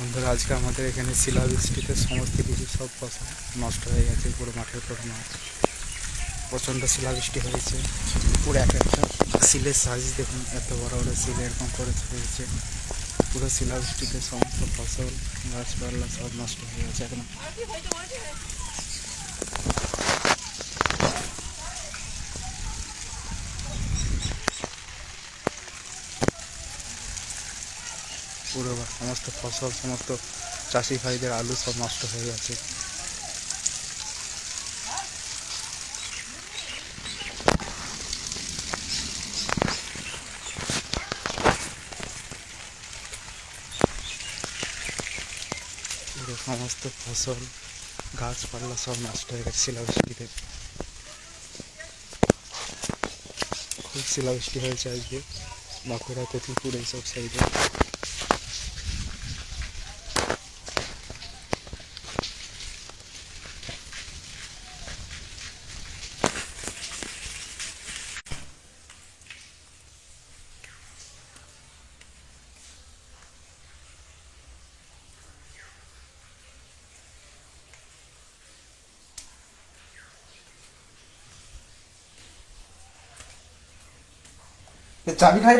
বন্ধুরা, আজকে আমাদের এখানে শিলাবৃষ্টিতে সমস্ত কিছু সব ফসল নষ্ট হয়ে গেছে। পুরো মাঠের পর মাঠ, প্রচণ্ড শিলাবৃষ্টি হয়েছে। পুরো এক একটা শিলের সাইজ দেখুন, এত বড় বড় শিল এরকম করে হয়েছে। পুরো শিলাবৃষ্টিতে সমস্ত ফসল গাছপালা সব নষ্ট হয়ে গেছে একদম। পুরো সমস্ত ফসল, সমস্ত চাষি ভাইদের আলু সব নষ্ট হয়ে গেছে। পুরো সমস্ত ফসল গাছপালা সব নষ্ট হয়ে গেছে শিলাবৃষ্টিতে। খুব শিলাবৃষ্টি হয়েছে আজকে বাঁকুড়া, তেঁতুলপুর এইসব সাইডে। চাবি খাই।